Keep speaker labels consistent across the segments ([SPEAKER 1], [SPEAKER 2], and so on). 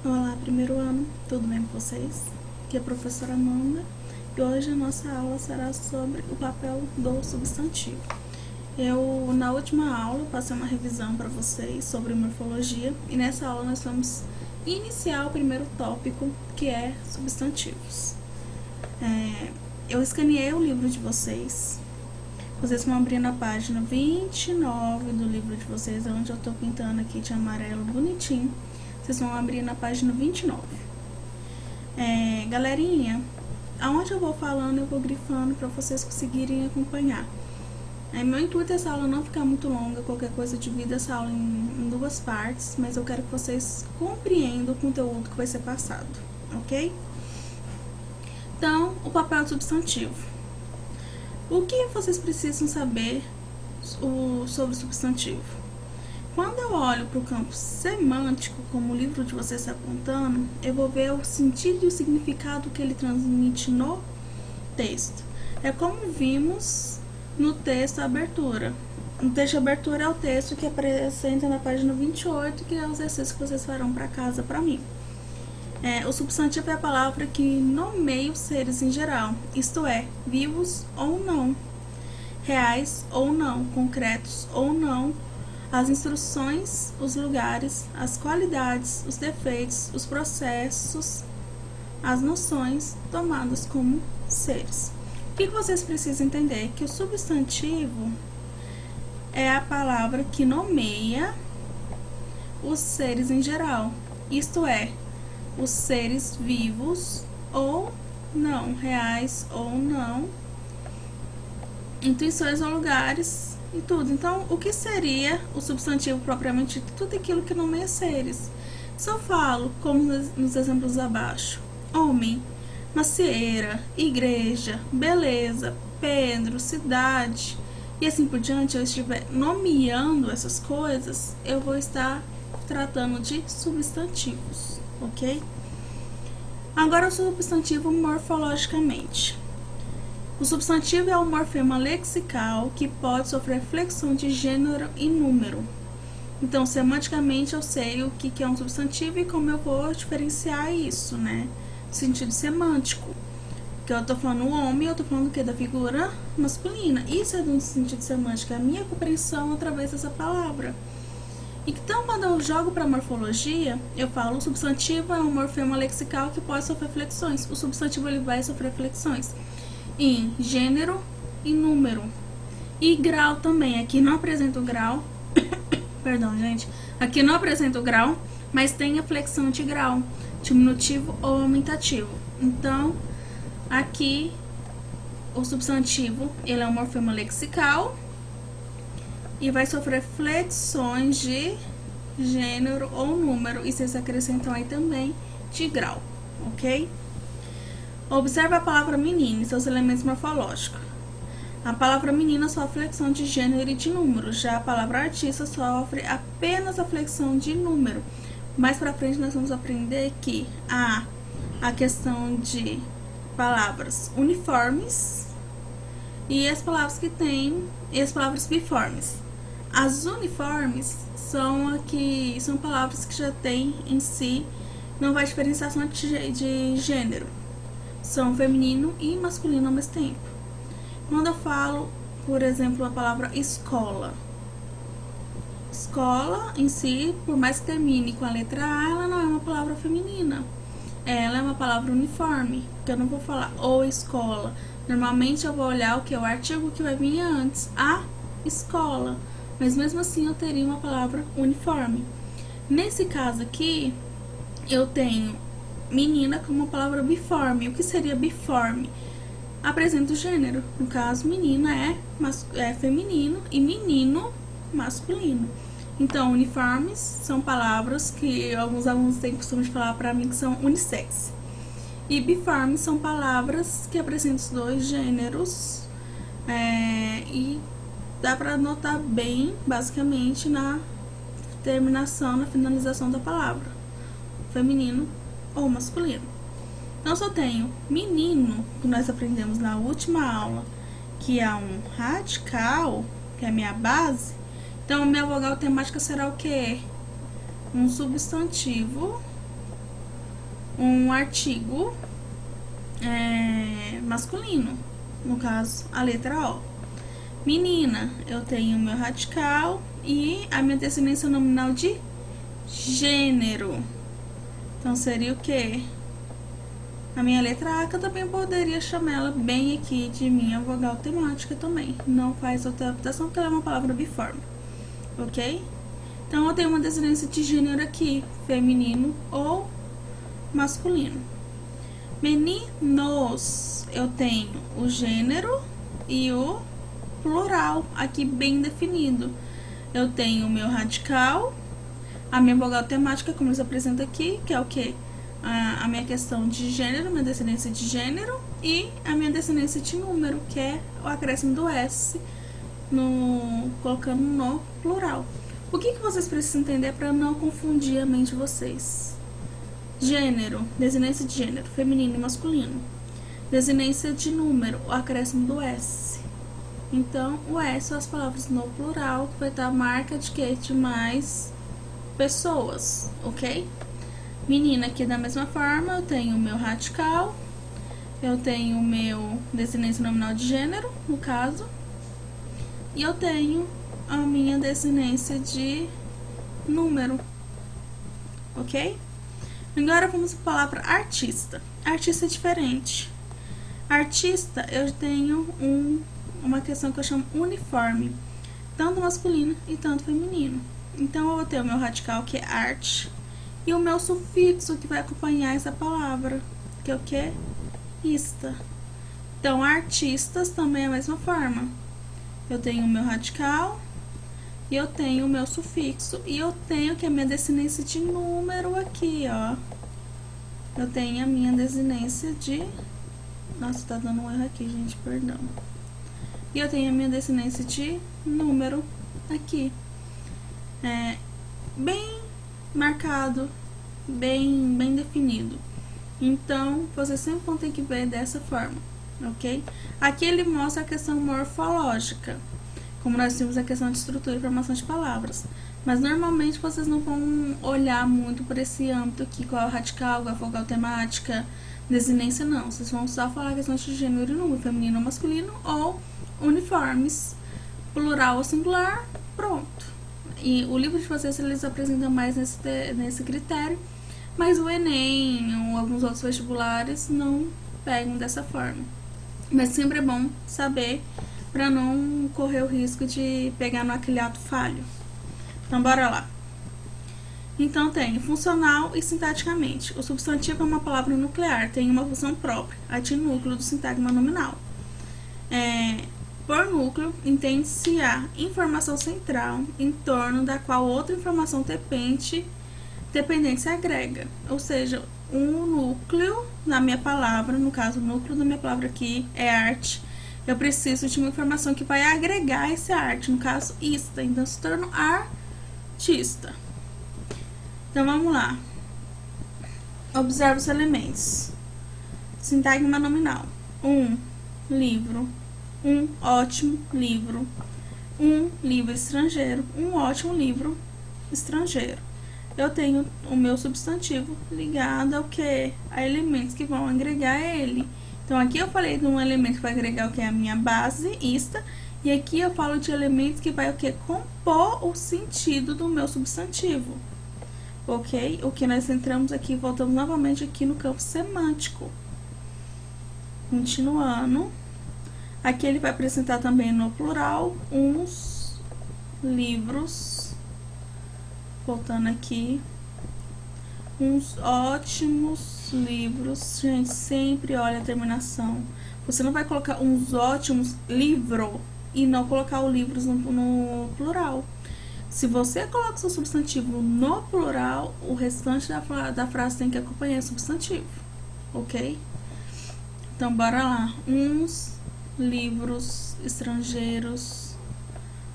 [SPEAKER 1] Olá, primeiro ano, tudo bem com vocês? Aqui é a professora Amanda e hoje a nossa aula será sobre o papel do substantivo. Eu, na última aula, passei uma revisão para vocês sobre morfologia e nessa aula nós vamos iniciar o primeiro tópico, que é substantivos. Eu escaneei o livro de vocês. Vocês vão abrir na página 29 do livro de vocês, onde eu estou pintando aqui de amarelo bonitinho. Vocês vão abrir na página 29. Galerinha, aonde eu vou falando, eu vou grifando para vocês conseguirem acompanhar. Meu intuito é essa aula não ficar muito longa, qualquer coisa divida essa aula em duas partes, mas eu quero que vocês compreendam o conteúdo que vai ser passado, ok? Então, o papel do substantivo. O que vocês precisam saber sobre o substantivo? Quando eu olho para o campo semântico, como o livro de vocês está apontando, eu vou ver o sentido e o significado que ele transmite no texto. É como vimos no texto abertura. O texto de abertura é o texto que apresenta na página 28, que é o exercício que vocês farão para casa para mim. O substantivo é a palavra que nomeia os seres em geral, isto é, vivos ou não, reais ou não, concretos ou não, as instruções, os lugares, as qualidades, os defeitos, os processos, as noções tomadas como seres. O que vocês precisam entender? Que o substantivo é a palavra que nomeia os seres em geral, isto é, os seres vivos ou não, reais ou não, instituições ou lugares e tudo. Então, o que seria o substantivo propriamente dito? Tudo aquilo que nomeia seres. Se eu falo, como nos exemplos abaixo, homem, macieira, igreja, beleza, Pedro, cidade e assim por diante, eu estiver nomeando essas coisas, eu vou estar tratando de substantivos, ok? Agora o substantivo morfologicamente. O substantivo é um morfema lexical que pode sofrer flexão de gênero e número. Então, semanticamente, eu sei o que é um substantivo e como eu vou diferenciar isso, né? Sentido semântico. Que eu estou falando o homem, eu estou falando o quê? Da figura masculina. Isso é do sentido semântico, é a minha compreensão através dessa palavra. Então, quando eu jogo para morfologia, eu falo o substantivo é um morfema lexical que pode sofrer flexões. O substantivo ele vai sofrer flexões em gênero e número. E grau também. Aqui não apresenta o grau. Perdão, gente. Aqui não apresenta o grau, mas tem a flexão de grau, diminutivo ou aumentativo. Então, aqui o substantivo ele é um morfema lexical e vai sofrer flexões de gênero ou número. E vocês acrescentam aí também de grau, ok? Observe a palavra menino e seus elementos morfológicos. A palavra menina sofre flexão de gênero e de número, já a palavra artista sofre apenas a flexão de número. Mais pra frente nós vamos aprender que há a questão de palavras uniformes e as palavras que têm e as palavras biformes. As uniformes são palavras que já têm em si, não vai diferenciação de gênero. São feminino e masculino ao mesmo tempo. Quando eu falo, por exemplo, a palavra escola. Escola em si, por mais que termine com a letra A, ela não é uma palavra feminina. Ela é uma palavra uniforme, porque eu não vou falar ou escola. Normalmente eu vou olhar o que é o artigo que vai vir antes, a escola. Mas mesmo assim eu teria uma palavra uniforme. Nesse caso aqui, eu tenho menina como uma palavra biforme. O que seria biforme? Apresenta o gênero. No caso, menina é feminino e menino masculino. Então, uniformes são palavras que alguns alunos têm costume de falar para mim que são unissex. E biformes são palavras que apresentam os dois gêneros. E dá para notar bem, basicamente, na terminação, na finalização da palavra. Feminino ou masculino. Então, só tenho menino, que nós aprendemos na última aula, que é um radical, que é a minha base. Então, minha vogal temática será o quê? Um substantivo um artigo masculino, no caso, a letra O. Menina, eu tenho o meu radical e a minha descendência nominal de gênero. Então, seria o quê? A minha letra A, que eu também poderia chamar ela bem aqui de minha vogal temática também. Não faz outra adaptação, porque ela é uma palavra biforme. Ok? Então, eu tenho uma descendência de gênero aqui, feminino ou masculino. Meninos, eu tenho o gênero e o plural aqui bem definido. Eu tenho o meu radical, a minha vogal temática, como eles apresentam aqui, que é o que? A minha questão de gênero, minha descendência de gênero, e a minha descendência de número, que é o acréscimo do S, colocando no plural. O que vocês precisam entender para não confundir a mente de vocês? Gênero, descendência de gênero, feminino e masculino. Descendência de número, o acréscimo do S. Então, o S são as palavras no plural, que vai estar a marca de que? De mais pessoas, ok? Menina, aqui da mesma forma, eu tenho o meu radical, eu tenho o meu descendência nominal de gênero, no caso, e eu tenho a minha descendência de número, ok? Agora vamos para a palavra artista. Artista é diferente. Artista, eu tenho uma questão que eu chamo uniforme, tanto masculino e tanto feminino. Então, eu vou ter o meu radical, que é arte, e o meu sufixo, que vai acompanhar essa palavra, que é o que? Ista. Então, artistas também é a mesma forma. Eu tenho o meu radical, e eu tenho o meu sufixo, e eu tenho que a minha descendência de número aqui, ó. Eu tenho a minha descendência de... Nossa, tá dando um erro aqui, gente, perdão. E eu tenho a minha descendência de número aqui. Bem marcado, bem definido. Então, vocês sempre vão ter que ver dessa forma, ok? Aqui ele mostra a questão morfológica, como nós temos a questão de estrutura e formação de palavras. Mas, normalmente, vocês não vão olhar muito por esse âmbito aqui, qual é o radical, qual é a vogal temática, descendência, não. Vocês vão só falar a questão de gênero e número, feminino ou masculino, ou uniformes, plural ou singular, pronto. E o livro de vocês, eles apresentam mais nesse critério, mas o Enem ou alguns outros vestibulares não pegam dessa forma. Mas sempre é bom saber para não correr o risco de pegar no aquele ato falho. Então, bora lá. Então, tem funcional e sintaticamente. O substantivo é uma palavra nuclear, tem uma função própria, a de núcleo do sintagma nominal. Por núcleo, entende-se a informação central em torno da qual outra informação dependente se agrega. Ou seja, um núcleo na minha palavra, no caso, o núcleo da minha palavra aqui é arte. Eu preciso de uma informação que vai agregar essa arte, no caso, ista. Então, se torna artista. Então, vamos lá. Observe os elementos. Sintagma nominal. Livro. Ótimo livro. Livro estrangeiro. Ótimo livro estrangeiro. Eu tenho o meu substantivo ligado ao que? A elementos que vão agregar ele. Então, aqui eu falei de um elemento que vai agregar o que é a minha base, ista. E aqui eu falo de elementos que vai o que? Compor o sentido do meu substantivo. Ok? O que nós entramos aqui, voltamos novamente aqui no campo semântico. Continuando. Aqui ele vai apresentar também no plural uns livros. Voltando aqui. Uns ótimos livros. Gente, sempre olha a terminação. Você não vai colocar uns ótimos livro e não colocar o livros no plural. Se você coloca o seu substantivo no plural, o restante da frase tem que acompanhar o substantivo. Ok? Então, bora lá. Uns livros estrangeiros.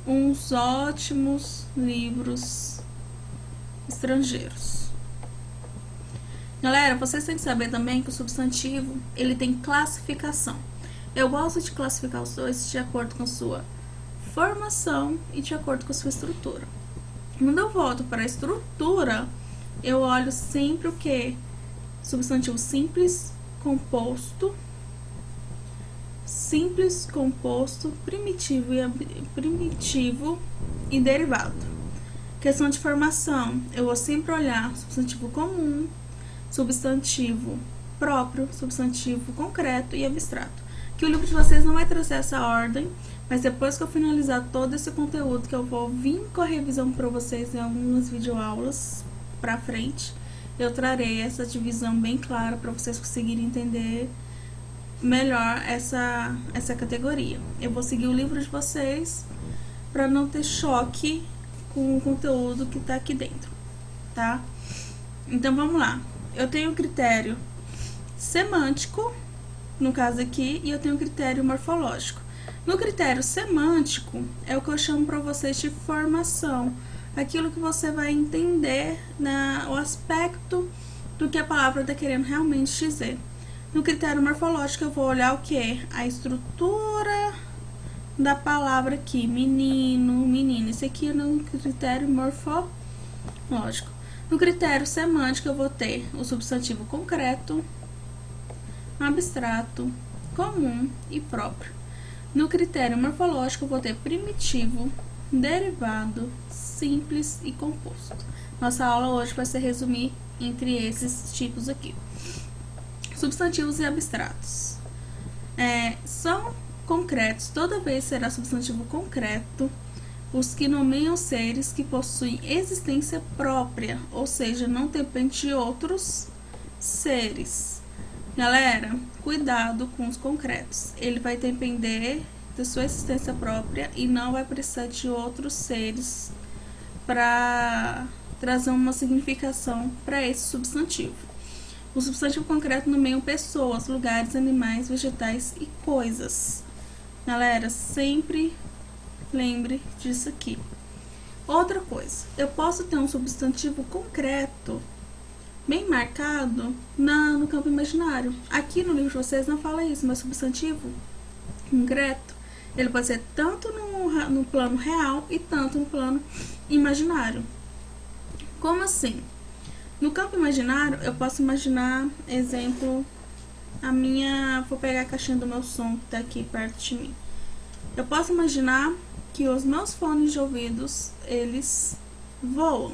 [SPEAKER 1] Uns ótimos livros estrangeiros. Galera, vocês têm que saber também que o substantivo, ele tem classificação. Eu gosto de classificar os dois de acordo com a sua formação e de acordo com a sua estrutura. Quando eu volto para a estrutura, eu olho sempre o que? substantivo simples, composto, primitivo e derivado. Questão de formação, eu vou sempre olhar substantivo comum, substantivo próprio, substantivo concreto e abstrato. Que o livro de vocês não vai trazer essa ordem, mas depois que eu finalizar todo esse conteúdo, que eu vou vir com a revisão para vocês em algumas videoaulas para frente, eu trarei essa divisão bem clara para vocês conseguirem entender melhor essa categoria. Eu vou seguir o livro de vocês para não ter choque com o conteúdo que está aqui dentro, tá? Então vamos lá. Eu tenho o critério semântico, no caso aqui, e eu tenho o critério morfológico. No critério semântico, é o que eu chamo para vocês de formação, aquilo que você vai entender, o aspecto do que a palavra está querendo realmente dizer. No critério morfológico, eu vou olhar o que? A estrutura da palavra aqui, menino, menina. Esse aqui é no critério morfológico. No critério semântico, eu vou ter o substantivo concreto, abstrato, comum e próprio. No critério morfológico, eu vou ter primitivo, derivado, simples e composto. Nossa aula hoje vai se resumir entre esses tipos aqui. Substantivos e abstratos. São concretos, toda vez será substantivo concreto os que nomeiam seres que possuem existência própria, ou seja, não depende de outros seres. Galera, cuidado com os concretos. Ele vai depender da sua existência própria e não vai precisar de outros seres para trazer uma significação para esse substantivo. O substantivo concreto nomeia pessoas, lugares, animais, vegetais e coisas. Galera, sempre lembre disso aqui. Outra coisa, eu posso ter um substantivo concreto bem marcado no campo imaginário. Aqui no livro de vocês não fala isso, mas substantivo concreto, ele pode ser tanto no plano real e tanto no plano imaginário. Como assim? No campo imaginário, eu posso imaginar, exemplo, vou pegar a caixinha do meu som que tá aqui perto de mim. Eu posso imaginar que os meus fones de ouvidos, eles voam,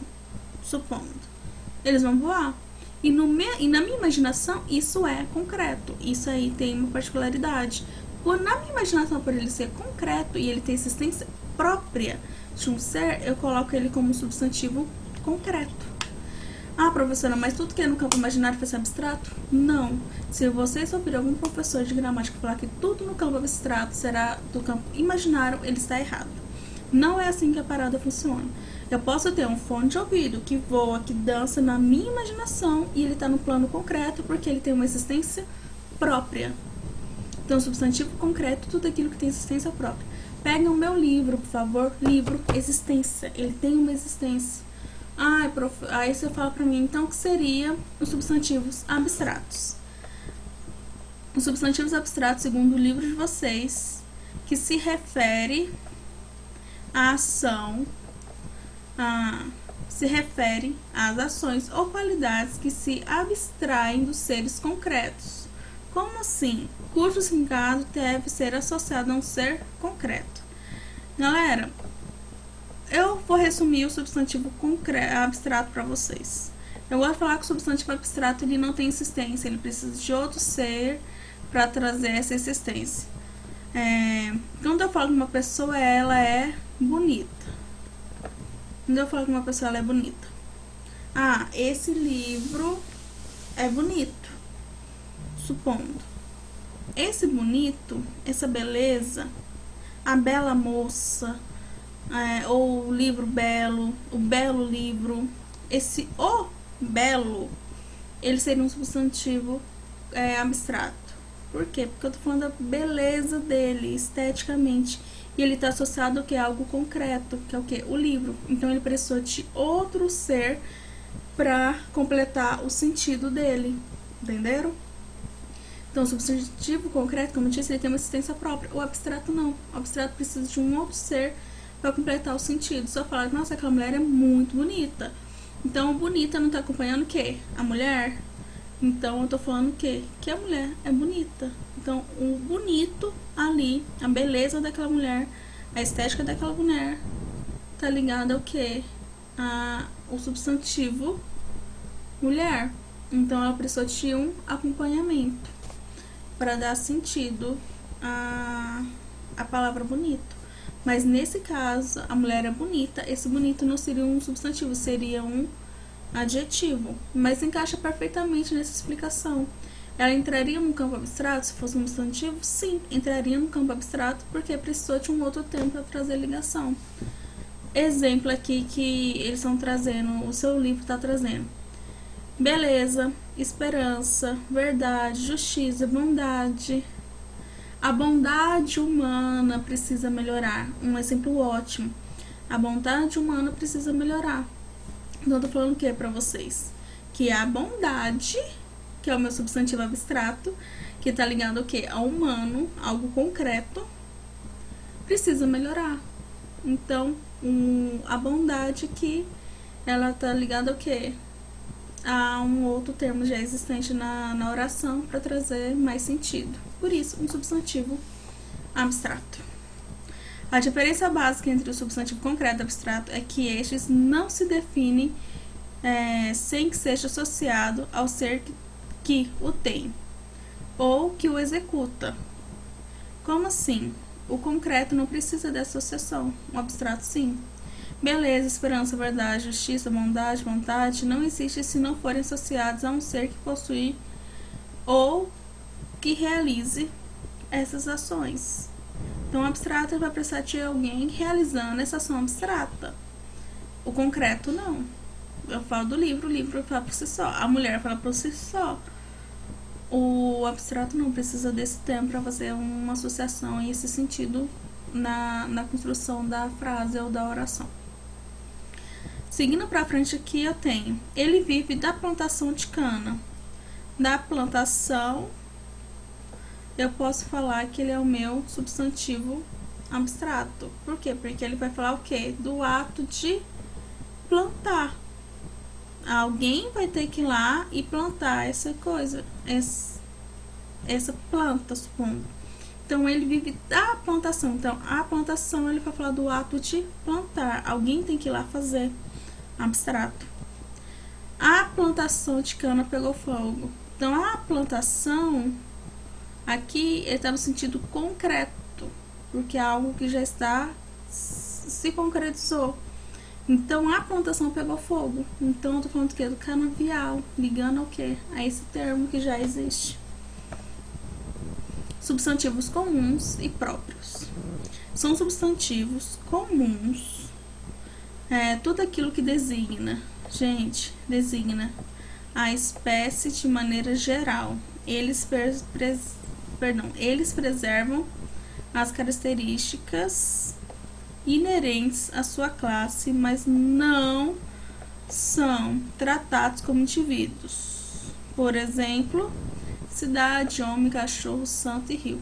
[SPEAKER 1] supondo. Eles vão voar. E na minha imaginação, isso é concreto. Isso aí tem uma particularidade. Na minha imaginação, por ele ser concreto e ele ter existência própria de um ser, eu coloco ele como substantivo concreto. Ah, professora, mas tudo que é no campo imaginário vai ser abstrato? Não. Se vocês ouvirem algum professor de gramática falar que tudo no campo abstrato será do campo imaginário, ele está errado. Não é assim que a parada funciona. Eu posso ter um fone de ouvido que voa, que dança na minha imaginação e ele está no plano concreto porque ele tem uma existência própria. Então, substantivo concreto, tudo aquilo que tem existência própria. Peguem o meu livro, por favor. Livro, existência. Ele tem uma existência. Aí você fala pra mim, então, o que seria os substantivos abstratos? Os substantivos abstratos, segundo o livro de vocês, que se refere à ação, se refere às ações ou qualidades que se abstraem dos seres concretos. Como assim? Cujo significado deve ser associado a um ser concreto. Galera, eu vou resumir o substantivo abstrato para vocês. Eu vou falar que o substantivo abstrato ele não tem existência, ele precisa de outro ser para trazer essa existência. Quando eu falo que uma pessoa ela é bonita. Quando eu falo que uma pessoa ela é bonita. Esse livro é bonito. Supondo. Esse bonito, essa beleza, a bela moça, ou o livro belo, o belo livro, o belo, ele seria um substantivo abstrato. Por quê? Porque eu tô falando da beleza dele, esteticamente. E ele tá associado ao que? Algo concreto, que é o quê? O livro. Então ele precisou de outro ser para completar o sentido dele. Entenderam? Então, o substantivo concreto, como eu disse, ele tem uma existência própria. O abstrato não. O abstrato precisa de um outro ser para completar o sentido. Só falar, nossa, aquela mulher é muito bonita. Então, bonita não está acompanhando o quê? A mulher? Então eu tô falando o quê? Que a mulher é bonita. Então o bonito ali, a beleza daquela mulher, a estética daquela mulher, tá ligada ao quê? O substantivo mulher. Então ela precisou de um acompanhamento para dar sentido a palavra bonito. Mas nesse caso, a mulher é bonita. Esse bonito não seria um substantivo, seria um adjetivo. Mas encaixa perfeitamente nessa explicação. Ela entraria no campo abstrato se fosse um substantivo? Sim, entraria no campo abstrato porque precisou de um outro termo para trazer ligação. Exemplo aqui que eles estão trazendo, o seu livro está trazendo: beleza, esperança, verdade, justiça, bondade. A bondade humana precisa melhorar. Um exemplo ótimo. A bondade humana precisa melhorar. Então eu tô falando o que para vocês? Que a bondade, que é o meu substantivo abstrato, que tá ligado ao que? Ao humano, algo concreto, precisa melhorar. Então, a bondade que ela tá ligada ao que? A um outro termo já existente na oração para trazer mais sentido. Por isso, um substantivo abstrato. A diferença básica entre o substantivo concreto e abstrato é que estes não se definem sem que seja associado ao ser que o tem ou que o executa. Como assim? O concreto não precisa dessa associação, o abstrato sim. Beleza, esperança, verdade, justiça, bondade, vontade não existe se não forem associados a um ser que possui ou que realize essas ações. Então, o abstrato vai precisar de alguém realizando essa ação abstrata. O concreto não. Eu falo do livro, o livro fala por si só. A mulher fala por si só. O abstrato não precisa desse termo para fazer uma associação e esse sentido na construção da frase ou da oração. Seguindo para frente aqui eu tenho: ele vive da plantação de cana. Da plantação, eu posso falar que ele é o meu substantivo abstrato. Por quê? Porque ele vai falar o quê? Do ato de plantar. Alguém vai ter que ir lá e plantar essa coisa, essa planta, supondo. Então, ele vive da plantação. Então, a plantação, ele vai falar do ato de plantar. Alguém tem que ir lá fazer. Abstrato. A plantação de cana pegou fogo. Então, a plantação, aqui, ele está no sentido concreto, porque é algo que já se concretizou. Então, a plantação pegou fogo. Então, eu tô falando do quê? Do canavial, ligando ao quê? A esse termo que já existe. Substantivos comuns e próprios. São substantivos comuns. Tudo aquilo que designa, a espécie de maneira geral. Eles preservam as características inerentes à sua classe, mas não são tratados como indivíduos. Por exemplo, cidade, homem, cachorro, santo e rio.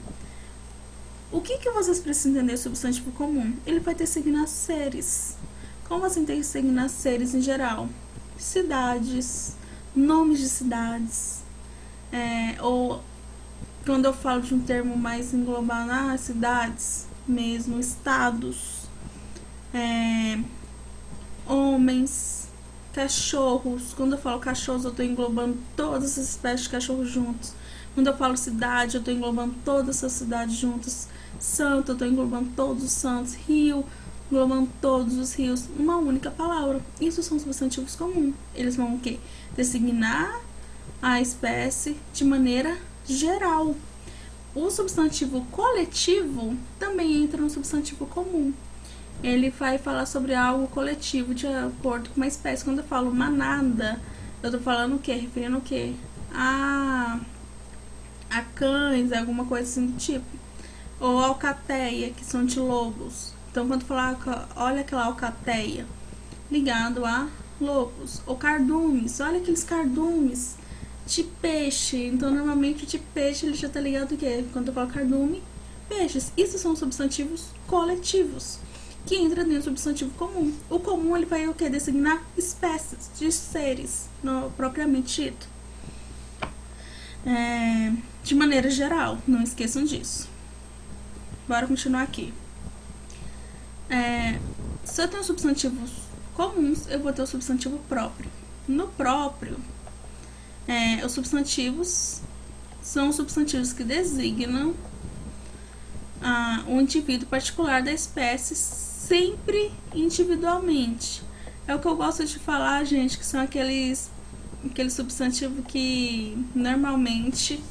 [SPEAKER 1] O que vocês precisam entender sobre substantivo comum? Ele vai designar seres. Como assim tem que designar seres em geral? Cidades, nomes de cidades, ou quando eu falo de um termo mais englobado, cidades mesmo, estados, homens, cachorros. Quando eu falo cachorros, eu estou englobando todas as espécies de cachorros juntos. Quando eu falo cidade, eu estou englobando todas essas cidades juntas. Santo, eu estou englobando todos os santos. Rio, englobando todos os rios. Uma única palavra. Isso são substantivos comuns. Eles vão o quê? Designar a espécie de maneira geral. O substantivo coletivo também entra no substantivo comum. Ele vai falar sobre algo coletivo de acordo com uma espécie. Quando eu falo manada, eu tô falando o quê? Referindo o quê? A cães, alguma coisa assim do tipo. Ou alcateia, que são de lobos. Então, quando falar, olha aquela alcateia, ligado a lobos. Ou cardumes, olha aqueles cardumes de peixe. Então, normalmente, de peixe, ele já tá ligado o quê? Quando eu falo cardume, peixes. Isso são substantivos coletivos, que entra dentro do substantivo comum. O comum, ele vai o quê? Designar espécies de seres, propriamente dito. de maneira geral, não esqueçam disso. Bora continuar aqui. Se eu tenho substantivos comuns, eu vou ter o substantivo próprio. No próprio, os substantivos são os substantivos que designam um indivíduo particular da espécie, sempre individualmente. É o que eu gosto de falar, gente, que são aqueles substantivos que normalmente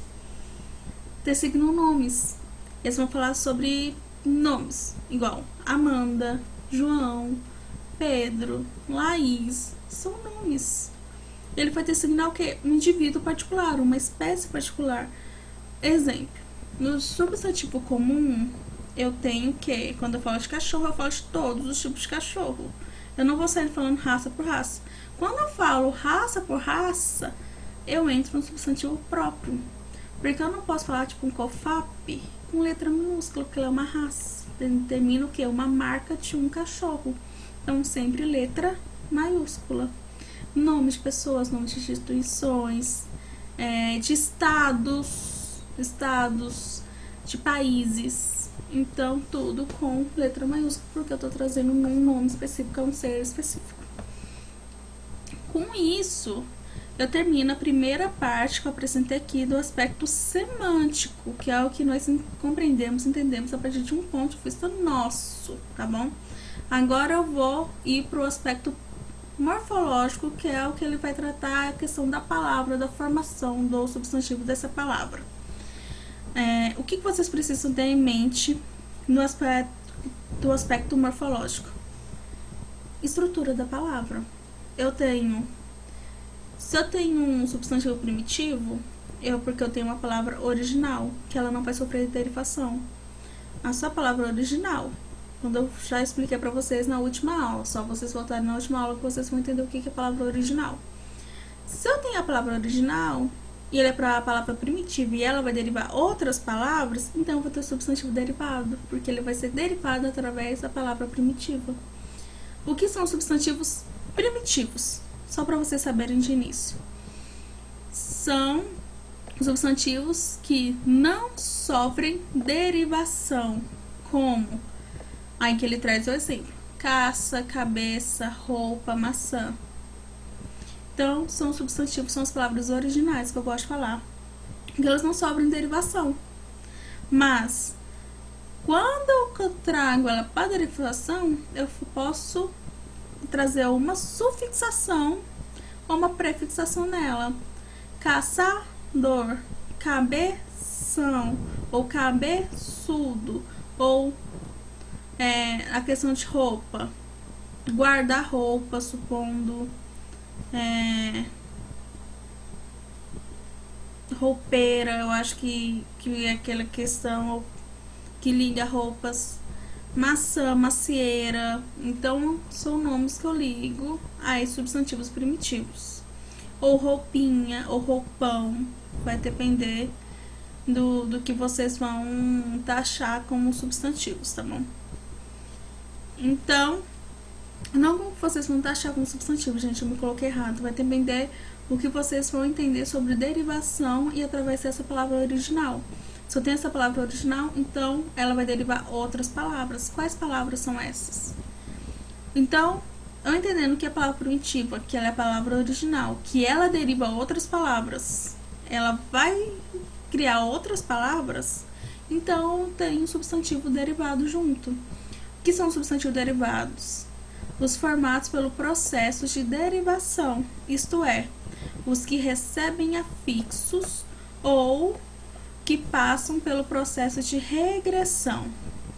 [SPEAKER 1] designam nomes. Eles vão falar sobre nomes, igual Amanda, João, Pedro, Laís, são nomes. Ele vai designar o quê? Um indivíduo particular, uma espécie particular. Exemplo, no substantivo comum, eu tenho que, quando eu falo de cachorro, eu falo de todos os tipos de cachorro. Eu não vou sair falando raça por raça. Quando eu falo raça por raça, eu entro no substantivo próprio. Porque eu não posso falar tipo um COFAP com letra minúscula, porque ela é uma raça. Determina o que? Uma marca de um cachorro. Então, sempre letra maiúscula. Nomes de pessoas, nomes de instituições, de estados, de países. Então, tudo com letra maiúscula, porque eu estou trazendo um nome específico a um ser específico. Com isso, eu termino a primeira parte que eu apresentei aqui do aspecto semântico, que é o que nós compreendemos, entendemos a partir de um ponto de vista nosso, tá bom? Agora eu vou ir para o aspecto morfológico, que é o que ele vai tratar a questão da palavra, da formação do substantivo dessa palavra. O que vocês precisam ter em mente do aspecto morfológico? Estrutura da palavra. Se eu tenho um substantivo primitivo, porque eu tenho uma palavra original, que ela não vai sofrer derivação. A sua palavra original, quando eu já expliquei para vocês na última aula, só vocês voltarem na última aula que vocês vão entender o que é a palavra original. Se eu tenho a palavra original e ela é para a palavra primitiva e ela vai derivar outras palavras, então eu vou ter o substantivo derivado, porque ele vai ser derivado através da palavra primitiva. O que são substantivos primitivos? Só para vocês saberem de início. São substantivos que não sofrem derivação, como aí que ele traz o exemplo: caça, cabeça, roupa, maçã. Então, são substantivos, são as palavras originais que eu gosto de falar, que elas não sofrem derivação. Mas, quando eu trago ela para derivação, eu posso trazer uma sufixação ou uma prefixação nela. Caçador, cabeção, ou cabeçudo, ou a questão de roupa, guarda-roupa, supondo, roupeira, eu acho que é aquela questão que liga roupas, maçã, macieira. Então, são nomes que eu ligo a substantivos primitivos. Ou roupinha, ou roupão, vai depender do que vocês vão taxar como substantivos, tá bom? Então, não como vocês vão taxar como substantivo, gente, eu me coloquei errado. Vai depender do que vocês vão entender sobre derivação e através dessa palavra original. Se eu tenho essa palavra original, então ela vai derivar outras palavras. Quais palavras são essas? Então, eu entendendo que a palavra primitiva, que ela é a palavra original, que ela deriva outras palavras, ela vai criar outras palavras, então tem um substantivo derivado junto. O que são substantivos derivados? Os formados pelo processo de derivação, isto é, os que recebem afixos ou que passam pelo processo de regressão.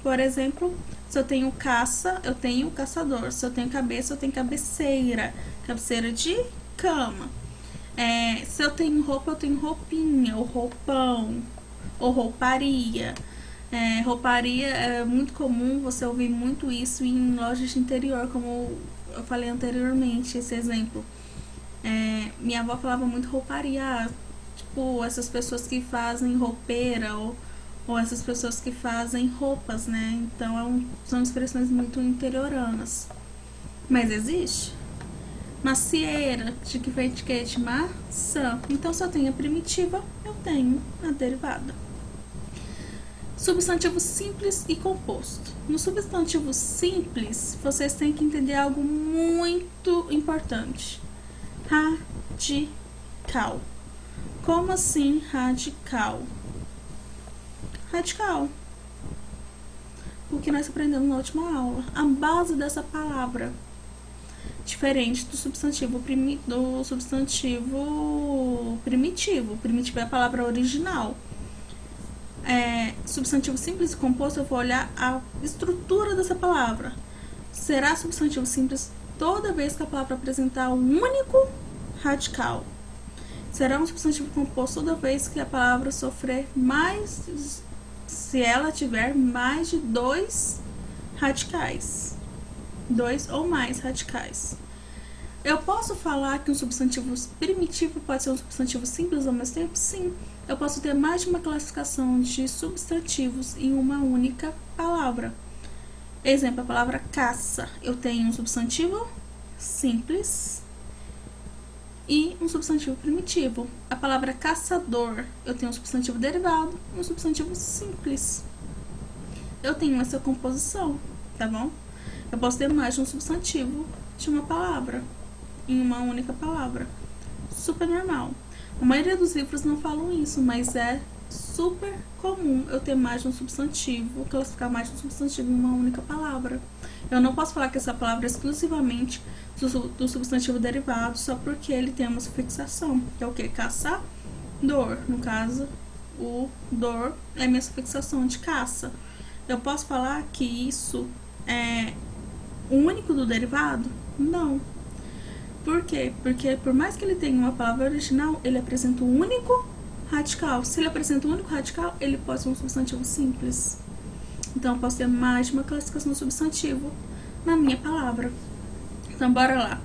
[SPEAKER 1] Por exemplo, se eu tenho caça, eu tenho caçador. Se eu tenho cabeça, eu tenho cabeceira. Cabeceira de cama. Se eu tenho roupa, eu tenho roupinha, ou roupão, ou rouparia. Rouparia é muito comum você ouvir muito isso em lojas de interior, como eu falei anteriormente, esse exemplo. Minha avó falava muito rouparia, tipo, essas pessoas que fazem roupeira, ou essas pessoas que fazem roupas, né? Então, são expressões muito interioranas. Mas existe? Macieira, de que vem de quê? De maçã. Então, se eu tenho a primitiva, eu tenho a derivada. Substantivo simples e composto. No substantivo simples, vocês têm que entender algo muito importante. Radical. Como assim radical? Radical. O que nós aprendemos na última aula. A base dessa palavra. Diferente do substantivo primitivo. Primitivo é a palavra original. Substantivo simples e composto, eu vou olhar a estrutura dessa palavra. Será substantivo simples toda vez que a palavra apresentar um único radical. Será um substantivo composto toda vez que a palavra sofrer mais, se ela tiver mais de 2 radicais. 2 ou mais radicais. Eu posso falar que um substantivo primitivo pode ser um substantivo simples ao mesmo tempo? Sim. Eu posso ter mais de uma classificação de substantivos em uma única palavra. Exemplo, a palavra caça. Eu tenho um substantivo simples e um substantivo primitivo. A palavra caçador, eu tenho um substantivo derivado e um substantivo simples. Eu tenho essa composição, tá bom? Eu posso ter mais de um substantivo de uma palavra, em uma única palavra. Super normal. A maioria dos livros não falam isso, mas é super comum eu ter mais de um substantivo, classificar mais de um substantivo em uma única palavra. Eu não posso falar que essa palavra é exclusivamente do substantivo derivado só porque ele tem uma sufixação, que é o que? Caçador. No caso, o dor é minha sufixação de caça. Eu posso falar que isso é o único do derivado? Não. Por quê? Porque por mais que ele tenha uma palavra original, ele apresenta um único radical. Se ele apresenta um único radical, ele pode ser um substantivo simples. Então, eu posso ter mais de uma classificação do substantivo na minha palavra. Então, bora lá.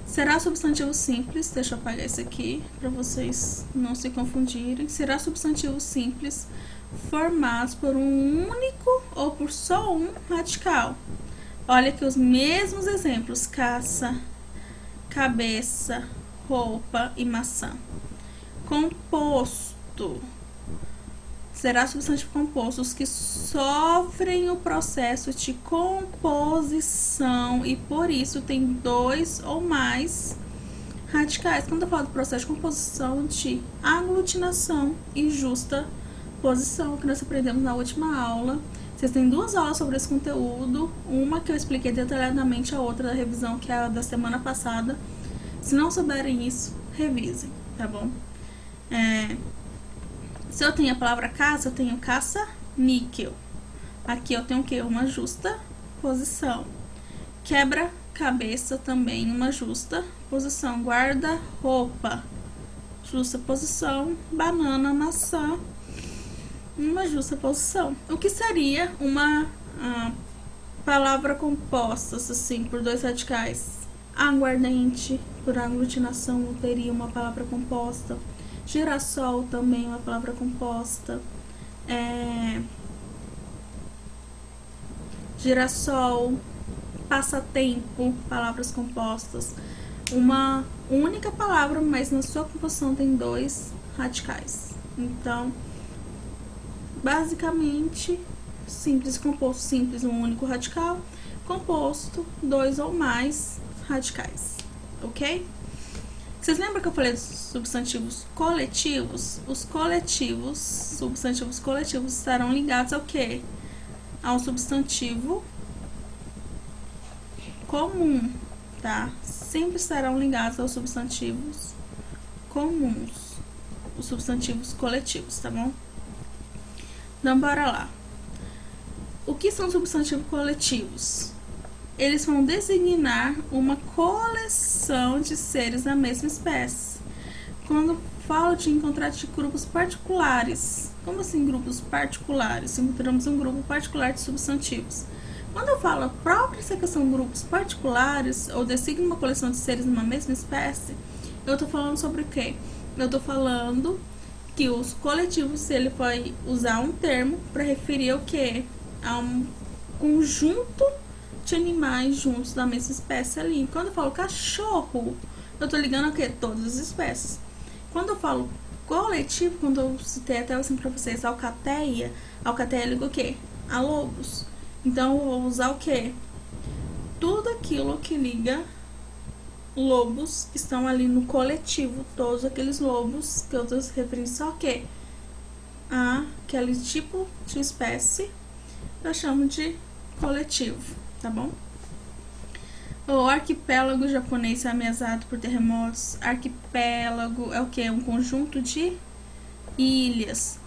[SPEAKER 1] Será substantivo simples, deixa eu apagar isso aqui, para vocês não se confundirem. Será substantivo simples formados por um único ou por só um radical. Olha aqui os mesmos exemplos. Caça, cabeça, roupa e maçã. Composto. Será substantivo composto os que sofrem o processo de composição e por isso tem 2 ou mais radicais. Quando eu falo do processo de composição, de aglutinação e justa posição, que nós aprendemos na última aula. Vocês têm 2 aulas sobre esse conteúdo, uma que eu expliquei detalhadamente, a outra da revisão, que é a da semana passada. Se não souberem isso, revisem, tá bom? Se eu tenho a palavra caça, eu tenho caça-níquel. Aqui eu tenho o quê? Uma justa posição. Quebra-cabeça também, uma justa posição. Guarda-roupa, justa posição. Banana, maçã, uma justa posição. O que seria uma palavra composta, assim, por 2 radicais? Aguardente, por aglutinação, eu teria uma palavra composta. Girassol também uma palavra composta. Girassol, passatempo, palavras compostas. Uma única palavra, mas na sua composição tem 2 radicais. Então, basicamente, simples e composto. Simples, um único radical. Composto, 2 ou mais radicais. Ok? Vocês lembram que eu falei dos substantivos coletivos? Os substantivos coletivos estarão ligados ao quê? Ao substantivo comum, tá? Sempre estarão ligados aos substantivos comuns, os substantivos coletivos, tá bom? Então, bora lá. O que são substantivos coletivos? Eles vão designar uma coleção de seres da mesma espécie. Quando falo de encontrar de grupos particulares, como assim grupos particulares? Encontramos um grupo particular de substantivos. Quando eu falo a própria sequência grupos particulares, ou designo uma coleção de seres de uma mesma espécie, eu estou falando sobre o quê? Eu estou falando que os coletivos, ele vai usar um termo para referir ao quê? A um conjunto de animais juntos da mesma espécie ali. Quando eu falo cachorro, eu tô ligando a quê? Todas as espécies. Quando eu falo coletivo, quando eu citei até assim pra vocês, alcateia liga o quê? A lobos. Então eu vou usar o quê? Tudo aquilo que liga lobos que estão ali no coletivo, todos aqueles lobos que eu tô referindo só o quê? Aquele tipo de espécie eu chamo de coletivo, tá bom? O arquipélago japonês é ameaçado por terremotos. Arquipélago é o que? Um conjunto de ilhas.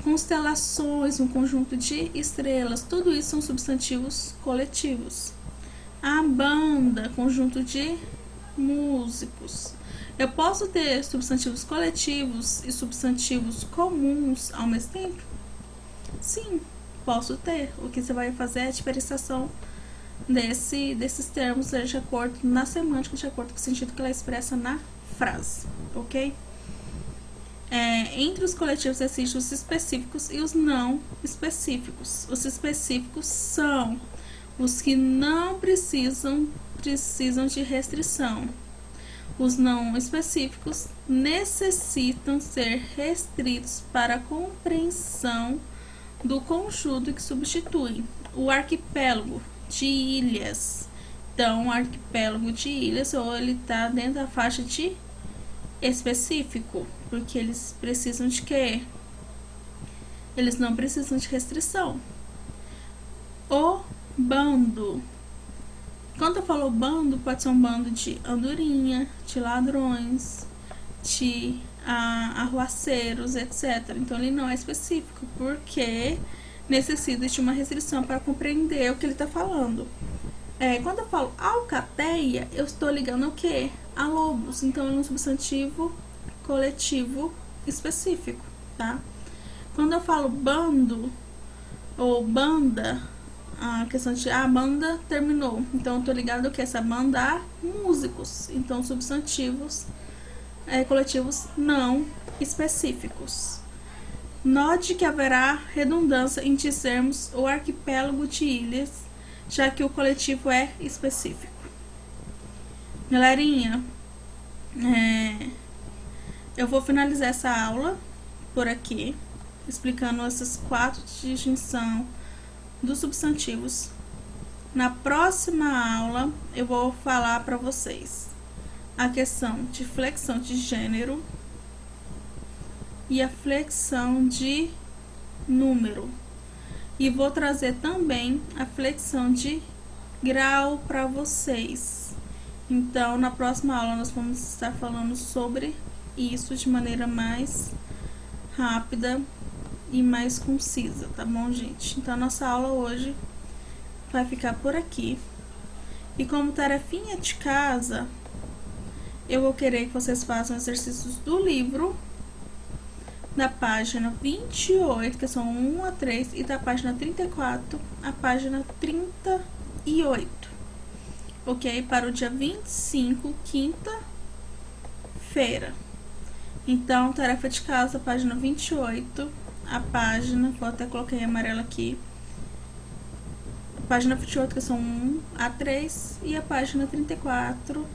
[SPEAKER 1] Constelações, um conjunto de estrelas. Tudo isso são substantivos coletivos. A banda, conjunto de músicos. Eu posso ter substantivos coletivos e substantivos comuns ao mesmo tempo? Sim, posso ter. O que você vai fazer é a diferenciação desses termos de acordo na semântica, de acordo com o sentido que ela expressa na frase, ok? Entre os coletivos existem os específicos e os não específicos. Os específicos são os que não precisam de restrição. Os não específicos necessitam ser restritos para a compreensão do conjunto que substitui. O arquipélago de ilhas. Então, o arquipélago de ilhas, ou ele está dentro da faixa de específico, porque eles precisam de quê? Eles não precisam de restrição. O bando. Quando eu falo bando, pode ser um bando de andorinha, de ladrões, de arruaceiros, etc. Então, ele não é específico, porque necessita de uma restrição para compreender o que ele está falando. Quando eu falo alcateia, eu estou ligando o quê? A lobos. Então, é um substantivo coletivo específico, tá? Quando eu falo bando ou banda, a questão de a banda terminou. Então, eu estou ligado ao que? Essa banda a músicos. Então, substantivos coletivos não específicos. Note que haverá redundância em dizermos o arquipélago de ilhas, já que o coletivo é específico. Galerinha, eu vou finalizar essa aula por aqui, explicando essas 4 distinções dos substantivos. Na próxima aula, eu vou falar para vocês a questão de flexão de gênero e a flexão de número. E vou trazer também a flexão de grau para vocês. Então, na próxima aula, nós vamos estar falando sobre isso de maneira mais rápida e mais concisa, tá bom, gente? Então, a nossa aula hoje vai ficar por aqui. E como tarefinha de casa, eu vou querer que vocês façam exercícios do livro, da página 28, que são 1 a 3, e da página 34 a página 38, ok? Para o dia 25, quinta-feira. Então, tarefa de casa, página 28, a página, vou até colocar em amarelo aqui, a página 28, que são 1 a 3, e a página 34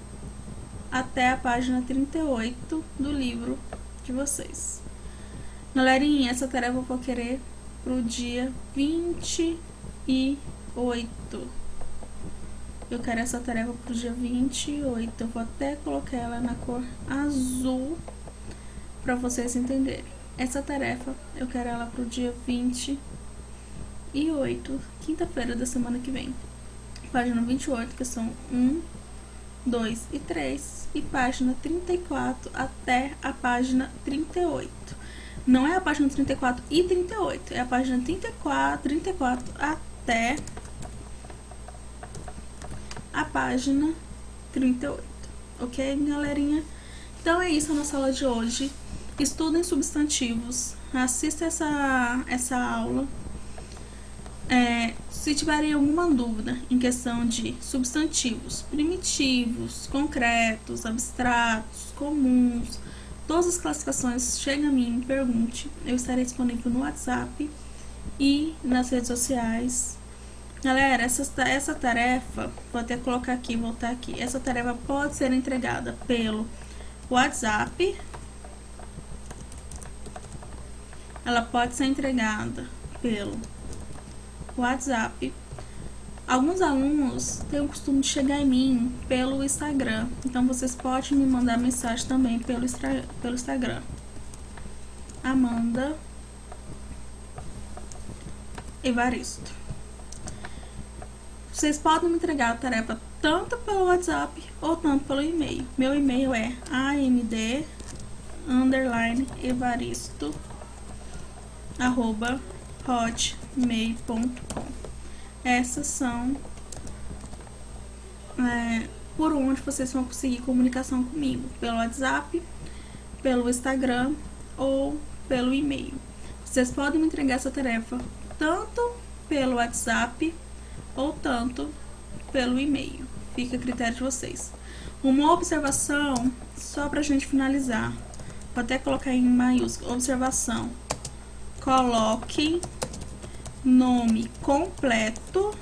[SPEAKER 1] até a página 38 do livro de vocês. Galerinha, essa tarefa eu vou querer pro dia 28. Eu quero essa tarefa pro dia 28. Eu vou até colocar ela na cor azul para vocês entenderem. Essa tarefa eu quero ela pro dia 28, quinta-feira da semana que vem. Página 28, que são 1, 2 e 3, e página 34 até a página 38. Não é a página 34 e 38, é a página 34 até a página 38, ok, galerinha? Então é isso a nossa aula de hoje. Estudem substantivos, assista essa aula. Se tiverem alguma dúvida em questão de substantivos primitivos, concretos, abstratos, comuns, todas as classificações, chega a mim, me pergunte. Eu estarei disponível no WhatsApp e nas redes sociais Galera, essa tarefa, vou até colocar aqui, voltar aqui. Essa tarefa pode ser entregada pelo WhatsApp. Ela pode ser entregada pelo WhatsApp. Alguns alunos têm o costume de chegar em mim pelo Instagram. Então, vocês podem me mandar mensagem também pelo Instagram. Amanda Evaristo. Vocês podem me entregar a tarefa tanto pelo WhatsApp ou tanto pelo e-mail. Meu e-mail é amd_evaristo@hotmail.com. Essas são por onde vocês vão conseguir comunicação comigo, pelo WhatsApp, pelo Instagram ou pelo e-mail. Vocês podem me entregar essa tarefa tanto pelo WhatsApp ou tanto pelo e-mail. Fica a critério de vocês. Uma observação, só pra gente finalizar. Vou até colocar em maiúsculo. Observação. Coloque nome completo.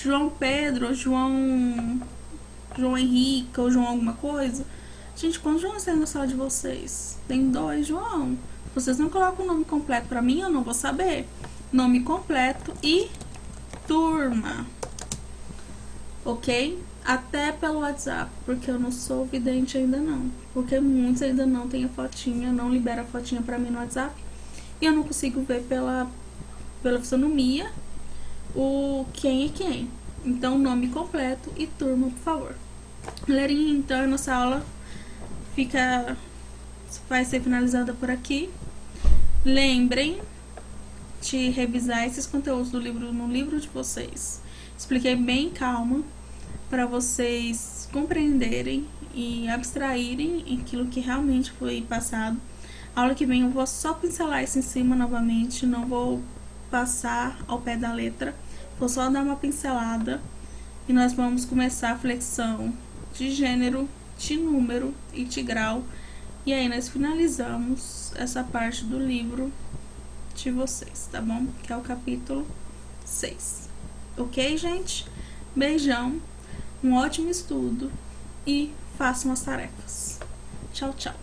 [SPEAKER 1] João Pedro, João Henrique ou João alguma coisa. Gente, quantos Joões tem na sala de vocês? Tem 2 João. Vocês não colocam o nome completo pra mim, eu não vou saber. Nome completo e turma. Ok? Até pelo WhatsApp, porque eu não sou vidente ainda não. Porque muitos ainda não tem a fotinha, não libera a fotinha pra mim no WhatsApp. E eu não consigo ver pela fisionomia o quem é quem. Então, nome completo e turma, por favor. Galerinha, então a nossa aula vai ser finalizada por aqui. Lembrem de revisar esses conteúdos do livro no livro de vocês. Expliquei bem calma para vocês compreenderem e abstraírem aquilo que realmente foi passado. A aula que vem eu vou só pincelar isso em cima novamente, não vou passar ao pé da letra, vou só dar uma pincelada e nós vamos começar a flexão de gênero, de número e de grau. E aí nós finalizamos essa parte do livro de vocês, tá bom? Que é o capítulo 6. Ok, gente? Beijão, um ótimo estudo e façam as tarefas. Tchau, tchau.